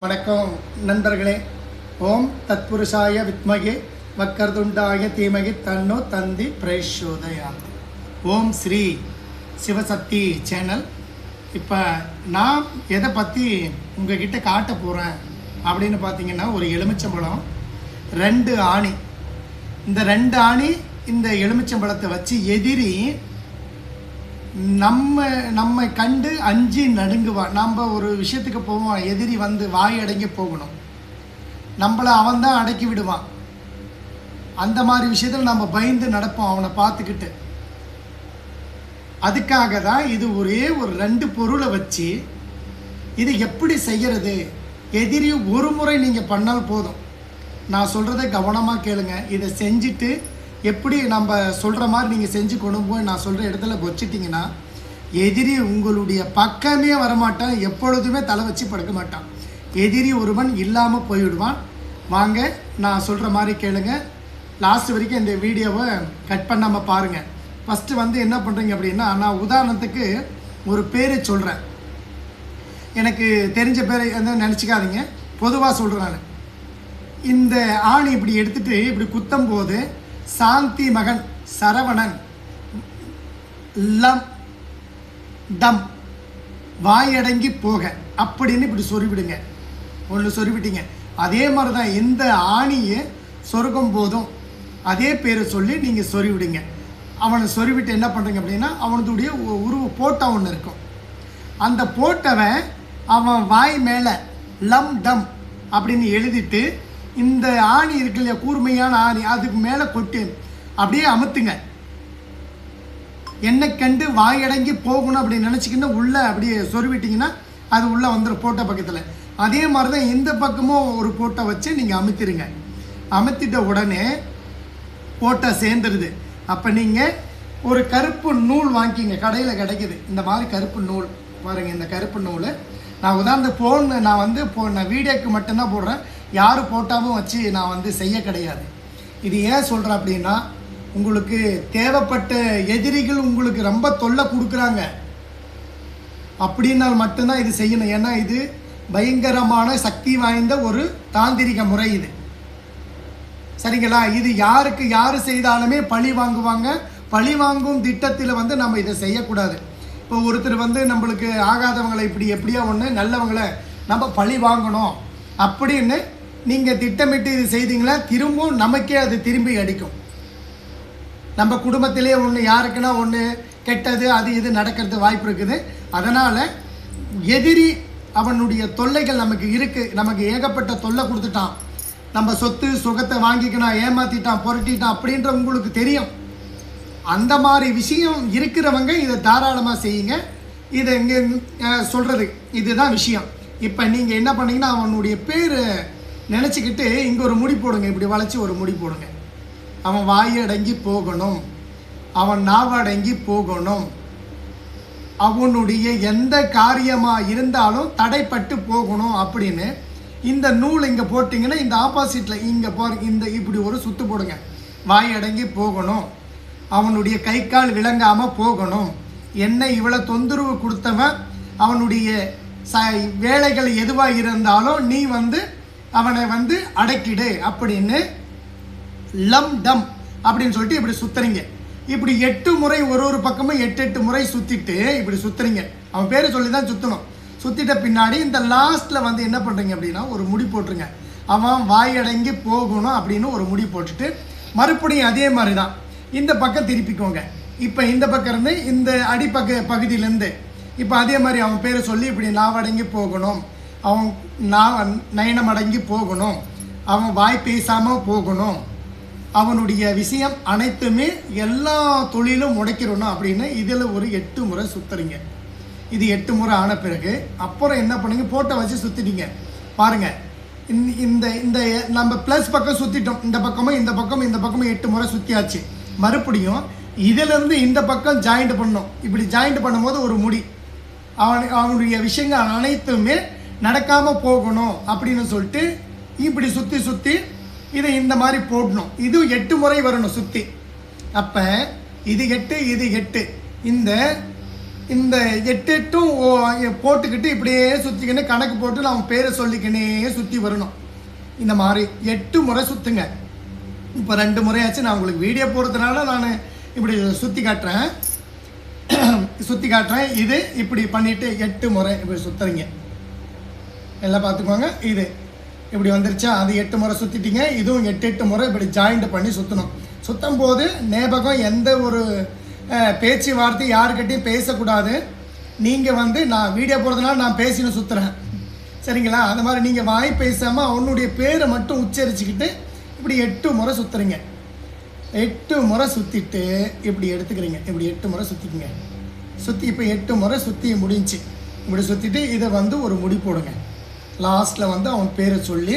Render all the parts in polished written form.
வணக்கம் நண்பர்களே. ஓம் தத்புருஷாய வித்மகே வக்கரதுண்டாய தீமகி தன்னோ தந்தி பிரச்சோதயாத். ஓம் ஸ்ரீ சிவசக்தி சேனல். இப்போ நான் எதை பற்றி உங்ககிட்ட காட்ட போகிறேன் அப்படின்னு பார்த்தீங்கன்னா, ஒரு எலுமிச்சம்பழம், 2 ஆணி. இந்த 2 ஆணி இந்த எலுமிச்சம்பழத்தை வச்சு எதிரி நம்ம கண்டு அஞ்சு நடுங்குவான். நம்ம ஒரு விஷயத்துக்கு போவோம், எதிரி வந்து வாய் அடங்கி போகணும், நம்மளை அவன் தான் அடக்கி விடுவான். அந்த மாதிரி விஷயத்தில் நம்ம பயந்து நடப்போம் அவனை பார்த்துக்கிட்டு. அதுக்காக தான் இது ஒரே ஒரு 2 பொருளை வச்சு இது எப்படி செய்கிறது. எதிரி ஒரு முறை நீங்கள் பண்ணால் போதும். நான் சொல்கிறத கவனமாக கேளுங்க. இதை செஞ்சுட்டு எப்படி நம்ம சொல்கிற மாதிரி நீங்கள் செஞ்சு கொண்டு போய் நான் சொல்கிற இடத்துல வச்சிட்டிங்கன்னா, எதிரி உங்களுடைய பக்கமே வரமாட்டான், எப்பொழுதுமே தலை வச்சு படுக்க மாட்டான். எதிரி ஒருவன் இல்லாமல் போய்விடுவான். வாங்க, நான் சொல்கிற மாதிரி கேளுங்க. லாஸ்ட் வரைக்கும் இந்த வீடியோவை கட் பண்ணாமல் பாருங்கள். ஃபஸ்ட்டு வந்து என்ன பண்ணுறீங்க அப்படின்னா, நான் உதாரணத்துக்கு ஒரு பேர் சொல்கிறேன். எனக்கு தெரிஞ்ச பேரை எதுவும் நினச்சிக்காதீங்க, பொதுவாக சொல்கிறேன் நான். இந்த ஆணி இப்படி எடுத்துகிட்டு இப்படி குத்தும் போது, சாந்தி மகன் சரவணன் லம் டம் வாயடங்கி போக அப்படின்னு இப்படி சொருவிடுங்க. ஒன்று சொருவிட்டீங்க. அதே மாதிரி தான் இந்த ஆணியை சொருகும் போதும் அதே பேரை சொல்லி நீங்கள் சொருவிடுங்க. அவனை சொருவிட்டு என்ன பண்ணுறீங்க அப்படின்னா, அவனுடைய உருவ போட்டோ ஒன்று இருக்கும். அந்த போட்டவன் அவன் வாய் மேலே லம் டம் அப்படின்னு எழுதிட்டு, இந்த ஆணி இருக்கு இல்லையா, கூர்மையான ஆணி, அதுக்கு மேலே கொட்டு அப்படியே அமுத்துங்க. என்னை கண்டு வாயடங்கி போகணும் அப்படின்னு நினச்சிக்கிட்டு உள்ளே அப்படியே சொருவிட்டிங்கன்னா அது உள்ளே வந்துடும் போட்டோ பக்கத்தில். அதே மாதிரி தான் இந்த பக்கமும் ஒரு போட்டோ வச்சு நீங்கள் அமுத்திடுங்க. அமுத்திட்ட உடனே போட்டோ சேர்ந்துருது. அப்போ நீங்கள் ஒரு கருப்பு நூல் வாங்கிக்கிங்க, கடையில் கிடைக்கிது இந்த மாதிரி கருப்பு நூல். பாருங்கள், இந்த கருப்பு நூல் நான் உதாரணத்து நான் வீடியோக்கு மட்டும்தான் போடுறேன். யார் போட்டாவும் வச்சு நான் வந்து செய்ய கிடையாது. இது ஏன் சொல்கிறேன் அப்படின்னா, உங்களுக்கு தேவைப்பட்ட எதிரிகள் உங்களுக்கு ரொம்ப தொல்லை கொடுக்குறாங்க அப்படின்னால் மட்டும்தான் இது செய்யணும். ஏன்னா இது பயங்கரமான சக்தி வாய்ந்த ஒரு தாந்திரிக முறை இது. சரிங்களா? இது யாருக்கு யார் செய்தாலுமே பழி வாங்குவாங்க. பழி வாங்கும் திட்டத்தில் வந்து நம்ம இதை செய்யக்கூடாது. இப்போ ஒருத்தர் வந்து நம்மளுக்கு ஆகாதவங்களை இப்படி எப்படியோ ஒன்று நல்லவங்களை நம்ம பழி வாங்கணும் அப்படின்னு நீங்கள் திட்டமிட்டு இது செய்தீங்களா, திரும்பவும் நமக்கே அது திரும்பி அடிக்கும். நம்ம குடும்பத்திலே ஒன்று யாருக்குன்னா ஒன்று கெட்டது அது இது நடக்கிறது வாய்ப்பு இருக்குது. அதனால் எதிரி அவனுடைய தொல்லைகள் நமக்கு இருக்குது. நமக்கு ஏகப்பட்ட தொல்லை கொடுத்துட்டான், நம்ம சொத்து சுகத்தை வாங்கிக்கணும், ஏமாற்றிட்டான், புரட்டிட்டான் அப்படின்ற உங்களுக்கு தெரியும். அந்த மாதிரி விஷயம் இருக்கிறவங்க இதை தாராளமாக செய்யுங்க. இதை இங்கே சொல்கிறது இதுதான் விஷயம். இப்போ நீங்கள் என்ன பண்ணீங்கன்னா, அவனுடைய பேர் நினச்சிக்கிட்டு இங்கே ஒரு முடி போடுங்க. இப்படி வளைச்சி ஒரு முடி போடுங்க. அவன் வாயடங்கி போகணும், அவன் நாவடங்கி போகணும், அவனுடைய எந்த காரியமாக இருந்தாலும் தடைப்பட்டு போகணும் அப்படின்னு இந்த நூல் இங்கே போட்டிங்கன்னா, இந்த ஆப்போசிட்டில் இங்கே இந்த இப்படி ஒரு சுற்று போடுங்க. வாயடங்கி போகணும், அவனுடைய கை கால் விளங்காமல் போகணும், என்னை இவ்வளோ தொந்தரவு கொடுத்தவன் அவனுடைய வேலைகள் எதுவாக இருந்தாலும் நீ வந்து அவனை வந்து அடக்கிடு அப்படின்னு லம் டம் அப்படின்னு சொல்லிட்டு இப்படி சுற்றுறீங்க. இப்படி 8 முறை ஒரு பக்கமும் 8 முறை சுற்றிட்டு இப்படி சுற்றுறீங்க. அவன் பேரை சொல்லி தான் சுற்றணும். சுற்றிட்ட பின்னாடி இந்த லாஸ்ட்டில் வந்து என்ன பண்ணுறீங்க அப்படின்னா, ஒரு முடி போட்டுருங்க. அவன் வாயடங்கி போகணும் அப்படின்னு ஒரு முடி போட்டுட்டு மறுபடியும் அதே மாதிரி தான் இந்த பக்கம் திருப்பிக்கோங்க. இப்போ இந்த பக்கம் இருந்து இந்த அடிப்பக்க பகுதியிலேருந்து இப்போ அதே மாதிரி அவன் பேரை சொல்லி இப்படி நாவடங்கி போகணும், அவன் நயனம் அடங்கி போகணும், அவன் வாய் பேசாமல் போகணும், அவனுடைய விஷயம் அனைத்துமே எல்லா தொழிலும் முடைக்கிறணும் அப்படின்னு இதில் ஒரு 8 முறை சுற்றுறீங்க. இது 8 முறை ஆன பிறகு அப்புறம் என்ன பண்ணுங்க, போட்டோ வச்சு சுற்றிட்டீங்க. பாருங்கள், இந்த இந்த நம்ம ப்ளஸ் பக்கம் சுற்றிட்டோம். இந்த பக்கமும் இந்த பக்கமும் 8 முறை சுற்றியாச்சு. மறுபடியும் இதிலேருந்து இந்த பக்கம் ஜாயிண்ட் பண்ணணும். இப்படி ஜாயிண்ட் பண்ணும்போது ஒரு முடி, அவனுடைய விஷயங்கள் அனைத்துமே நடக்காமல் போகணும் அப்படின்னு சொல்லிட்டு இப்படி சுற்றி இதை இந்த மாதிரி போடணும். இது 8 முறை வரணும் சுற்றி. அப்போ இது 8 இது 8. இந்த இந்த 8 போட்டுக்கிட்டு இப்படியே சுற்றிக்கின்னு கணக்கு போட்டு நான் பேரை சொல்லிக்கினே சுற்றி வரணும். இந்த மாதிரி 8 முறை சுற்றுங்க. இப்போ 2 முறையாச்சு. நான் உங்களுக்கு வீடியோ போடுறதுனால நான் இப்படி சுற்றி காட்டுறேன். இது இப்படி பண்ணிவிட்டு 8 முறை இப்படி சுற்றுறீங்க. எல்லாம் பார்த்துக்கோங்க. இது இப்படி வந்துருச்சா, அது 8 முறை சுற்றிட்டீங்க. இதுவும் 8 முறை இப்படி ஜாயிண்ட் பண்ணி சுற்றணும். சுற்றும் போது ஞாபகம் எந்த ஒரு பேச்சுவார்த்தை யாருக்கிட்டையும் பேசக்கூடாது. நீங்கள் நான் வீடியோ போடுறதுனால நான் பேசின்னு சுற்றுறேன், சரிங்களா? அந்த மாதிரி நீங்கள் வாய் பேசாமல் அவனுடைய பேரை மட்டும் உச்சரிச்சுக்கிட்டு இப்படி 8 முறை சுற்றுறீங்க. 8 முறை சுற்றிட்டு இப்படி எடுத்துக்கிறீங்க. இப்படி 8 முறை சுற்றிக்குங்க. சுற்றி இப்போ 8 முறை சுற்றி முடிஞ்சு இப்படி சுற்றிட்டு இதை ஒரு முடி போடுங்க. லாஸ்ட்டில் அவன் பேரை சொல்லி,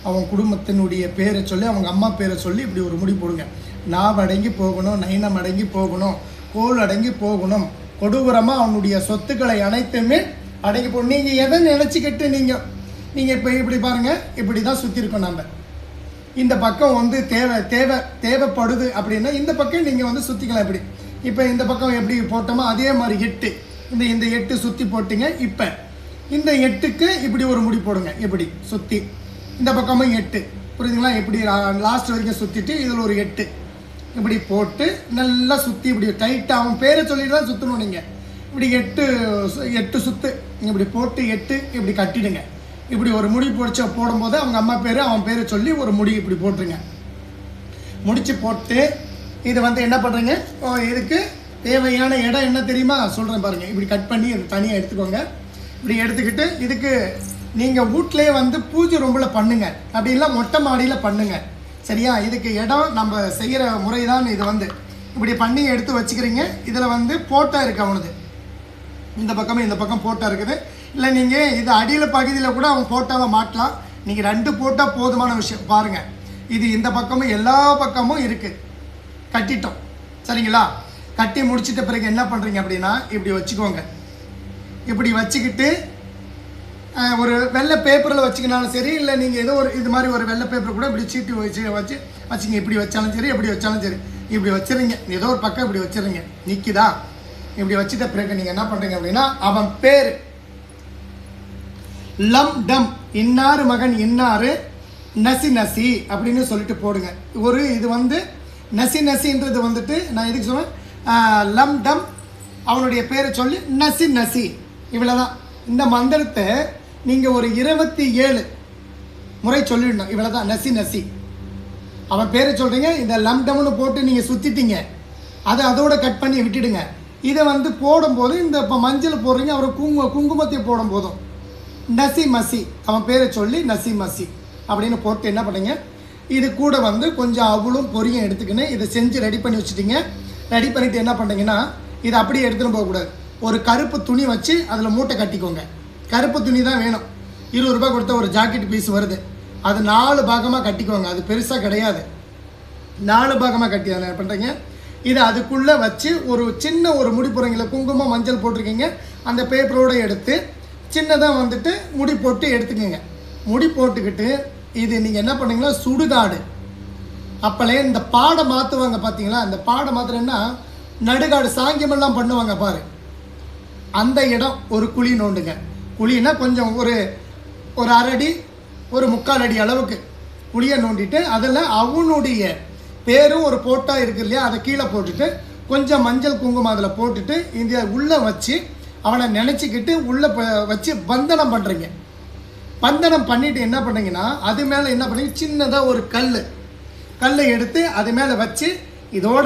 அவன் குடும்பத்தினுடைய பேரை சொல்லி, அவங்க அம்மா பேரை சொல்லி இப்படி ஒரு முடி போடுங்க. நாவ் அடங்கி போகணும், நயனம் அடங்கி போகணும், கோல் அடங்கி போகணும், கொடூரமாக அவனுடைய சொத்துக்களை அனைத்துமே அடங்கி போகணும். நீங்கள் எதை நினச்சிக்கிட்டு நீங்கள் இப்போ இப்படி பாருங்கள், இப்படி தான் சுற்றிருக்கோம். நம்ம இந்த பக்கம் தேவைப்படுது அப்படின்னா இந்த பக்கம் நீங்கள் சுற்றிக்கலாம். இப்படி இப்போ இந்த பக்கம் எப்படி போட்டோமோ அதே மாதிரி 8 இந்த 8 சுற்றி போட்டிங்க. இப்போ இந்த 8க்கு இப்படி ஒரு முடி போடுங்க. இப்படி சுற்றி இந்த பக்கமும் 8, புரியுதுங்களா? இப்படி லாஸ்ட் வரைக்கும் சுற்றிட்டு இதில் ஒரு 8 இப்படி போட்டு நல்லா சுற்றி இப்படி டைட்டாக அவன் பேரை சொல்லிட்டு தான் சுற்றணும். நீங்கள் இப்படி 8 சுற்று இப்படி போட்டு 8 இப்படி கட்டிடுங்க. இப்படி ஒரு முடி போடும்போது அவங்க அம்மா பேர் அவன் பேரை சொல்லி ஒரு முடி இப்படி போட்டுருங்க. முடிச்சு போட்டு இது என்ன பண்ணுறீங்க, இதுக்கு தேவையான இடம் என்ன தெரியுமா சொல்கிறேன் பாருங்கள். இப்படி கட் பண்ணி இது தனியாக எடுத்துக்கோங்க. இப்படி எடுத்துக்கிட்டு இதுக்கு நீங்கள் வீட்டிலே பூஜை ரூமில் பண்ணுங்கள், அப்படி இல்லை மொட்டை மாடியில் பண்ணுங்கள், சரியா? இதுக்கு இடம் நம்ம செய்கிற முறை தான் இது. இப்படி பண்ணி எடுத்து வச்சுக்கிறீங்க. இதில் போட்டா இருக்குது அவனுது. இந்த பக்கம் போட்டா இருக்குது. இல்லை நீங்கள் இது அடியில் பகுதியில் கூட அவன் போட்டாவை மாட்டலாம். நீங்கள் 2 போட்டால் போதுமான விஷயம். பாருங்கள், இது இந்த பக்கமும் எல்லா பக்கமும் இருக்குது. கட்டிட்டோம், சரிங்களா? கட்டி முடிச்சிட்ட பிறகு என்ன பண்ணுறீங்க அப்படின்னா இப்படி வச்சுக்கோங்க. இப்படி வச்சுக்கிட்டு ஒரு வெள்ளை பேப்பரில் வச்சுக்கினாலும் சரி, இல்லை நீங்கள் ஏதோ ஒரு இது மாதிரி ஒரு வெள்ளை பேப்பர் கூட இப்படி சீட்டு வச்சுங்க. இப்படி வச்சாலும் சரி, எப்படி வச்சாலும் சரி, இப்படி வச்சுருங்க. ஏதோ ஒரு பக்கம் இப்படி வச்சுருங்க. நிற்கிதா? இப்படி வச்சுட்ட பிறகு நீங்கள் என்ன பண்ணுறீங்க அப்படின்னா அவன் பேர் லம் டம், இன்னாரு மகன் இன்னாரு, நசி நசி அப்படின்னு சொல்லிட்டு போடுங்க. ஒரு இது நசி நசின்றது நான் எதுக்கு சொல்லுவேன், லம் டம் அவனுடைய பேரை சொல்லி நசி நசி, இவ்வளோதான். இந்த மந்திரத்தை நீங்கள் ஒரு 27 முறை சொல்லிடணும். இவ்வளோதான், நசி நசி. அவன் பேரை சொல்கிறீங்க. இந்த லம் டம்னு போட்டு நீங்கள் சுற்றிட்டீங்க. அதை அதோட கட் பண்ணி விட்டுடுங்க. இதை போடும்போது இந்த இப்போ மஞ்சள் போடுறீங்க, அவர் குங்குமத்தை போடும் போதும் நசி மசி அவன் பேரை சொல்லி நசி மசி அப்படின்னு போட்டு என்ன பண்ணுங்க, இது கூட கொஞ்சம் அவளும் பொரியும் எடுத்துக்கின்னு இதை செஞ்சு ரெடி பண்ணி வச்சுட்டிங்க. ரெடி பண்ணிவிட்டு என்ன பண்ணுறீங்கன்னா இதை அப்படியே எடுத்துகிட்டு போகக்கூடாது. ஒரு கருப்பு துணி வச்சு அதில் மூட்டை கட்டிக்கோங்க. கருப்பு துணி தான் வேணும். 20 ரூபாய் கொடுத்த ஒரு ஜாக்கெட் பீஸ் வருது, அது 4 பாகமாக கட்டிக்கோங்க. அது பெருசாக கிடையாது, 4 பாகமாக கட்டி அதை பண்ணுறீங்க. இதை அதுக்குள்ளே வச்சு ஒரு சின்ன ஒரு முடி போடுறீங்களா, குங்குமம் மஞ்சள் போட்டிருக்கீங்க, அந்த பேப்பரோடு எடுத்து சின்னதாக முடி போட்டு எடுத்துக்கோங்க. முடி போட்டுக்கிட்டு இது நீங்கள் என்ன பண்ணீங்களா, சுடுகாடு அப்போலே இந்த பாடை மாற்றுவாங்க பார்த்தீங்களா, அந்த பாடை மாற்றுறேன்னா நடுகாடு சாங்கியமெல்லாம் பண்ணுவாங்க பாரு, அந்த இடம் ஒரு குழி நோண்டுங்க. குழின்னா கொஞ்சம் ஒரு அரை அடி, ஒரு 3/4 அடி அளவுக்கு குழியை நோண்டிட்டு அதில் அவனுடைய பேரும் ஒரு போட்டா இருக்கு இல்லையா, அதை கீழே போட்டுட்டு கொஞ்சம் மஞ்சள் குங்குமம் அதில் போட்டுட்டு இந்த உள்ளே வச்சு அவனை நினச்சிக்கிட்டு உள்ளே வச்சு பந்தனம் பண்ணுறீங்க. பந்தனம் பண்ணிவிட்டு என்ன பண்ணுறீங்கன்னா அது மேலே என்ன பண்ணுறீங்க, சின்னதாக ஒரு கல்லை எடுத்து அது மேலே வச்சு இதோட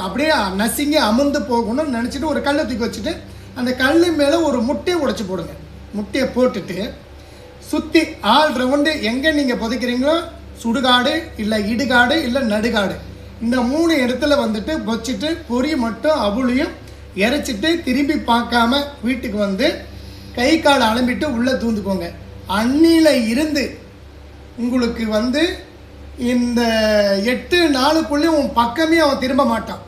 அப்படியே நசிங்க அமுந்து போகணும்னு நினச்சிட்டு ஒரு கல்லை தூக்கி வச்சுட்டு அந்த கல் மேலே ஒரு முட்டையை உடைச்சி போடுங்க. முட்டையை போட்டுட்டு சுற்றி ஆல் ரவுண்டு எங்கே நீங்கள் புதைக்கிறீங்களோ, சுடுகாடு இல்லை இடுகாடு இல்லை நடுகாடு, இந்த 3 இடத்துல வச்சுட்டு பொறி மட்டும் அவளையும் இறைச்சிட்டு திரும்பி பார்க்காம வீட்டுக்கு கை கால் அலம்பிட்டு உள்ளே தூந்துக்கோங்க. அன்னியில் இருந்து உங்களுக்கு இந்த 8 நாளுக்குள்ளேயும் உன் பக்கமே அவன் திரும்ப மாட்டான்.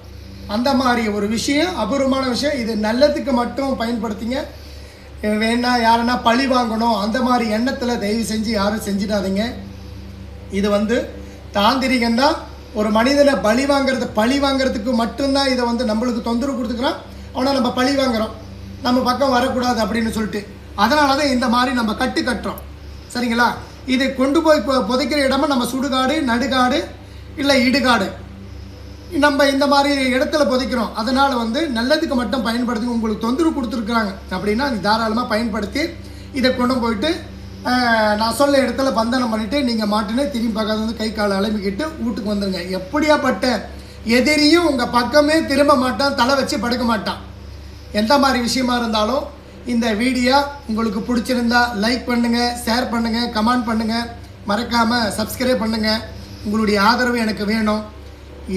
அந்த மாதிரி ஒரு விஷயம், அபூர்வமான விஷயம். இது நல்லதுக்கு மட்டும் பயன்படுத்திங்க. வேணா யாருன்னா பழி வாங்கணும் அந்த மாதிரி எண்ணத்தில் தயவு செஞ்சு யாரும் செஞ்சிடாதீங்க. இது தாந்திரிகம் தான். ஒரு மனிதனை பழி வாங்கிறதுக்கு மட்டும்தான் இதை நம்மளுக்கு தொந்தரவு கொடுத்துக்கிறான். ஆனால் நம்ம பழி வாங்குகிறோம். நம்ம பக்கம் வரக்கூடாது அப்படின்னு சொல்லிட்டு. அதனால தான் இந்த மாதிரி நம்ம கட்டுறோம். சரிங்களா? இதை கொண்டு போய் புதைக்கிற இடமா நம்ம சுடுகாடு, நடுகாடு, இல்லை இடுகாடு, நம்ம இந்த மாதிரி இடத்துல புதைக்கிறோம். அதனால் நல்லதுக்கு மட்டும் பயன்படுத்தி, உங்களுக்கு தொந்தரவு கொடுத்துருக்குறாங்க அப்படின்னா தாராளமாக பயன்படுத்தி இதை கொண்டு போயிட்டு நான் சொல்ல இடத்துல பந்தனம் பண்ணிவிட்டு நீங்கள் மாட்டுன்னு திரும்பி பார்க்காத கை காலை அலம்பிக்கிட்டு வீட்டுக்கு வந்துடுங்க. எப்படியாப்பட்ட எதிரியும் உங்கள் பக்கமே திரும்ப மாட்டான், தலை வச்சு படுக்க மாட்டான். எந்த மாதிரி விஷயமா இருந்தாலும் இந்த வீடியோ உங்களுக்கு பிடிச்சிருந்தா லைக் பண்ணுங்கள், ஷேர் பண்ணுங்கள், கமெண்ட் பண்ணுங்கள், மறக்காமல் சப்ஸ்கிரைப் பண்ணுங்கள். உங்களுடைய ஆதரவு எனக்கு வேணும்.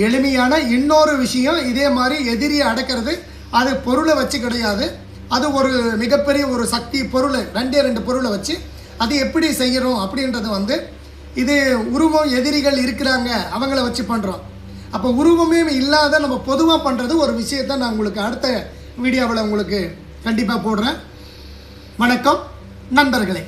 எளிமையான இன்னொரு விஷயம், இதே மாதிரி எதிரியை அடக்கிறது அது பொருளை வச்சு கிடையாது. அது ஒரு மிகப்பெரிய ஒரு சக்தி பொருள், 2 பொருளை வச்சு அது எப்படி செய்கிறோம் அப்படின்றது இது உருவம் எதிரிகள் இருக்கிறாங்க அவங்கள வச்சு பண்ணுறோம். அப்போ உருவமே இல்லாத நம்ம பொதுவாக பண்ணுறது ஒரு விஷயத்தை நான் உங்களுக்கு அடுத்த வீடியோவில் உங்களுக்கு கண்டிப்பாக போடுறேன். வணக்கம் நண்பர்களே.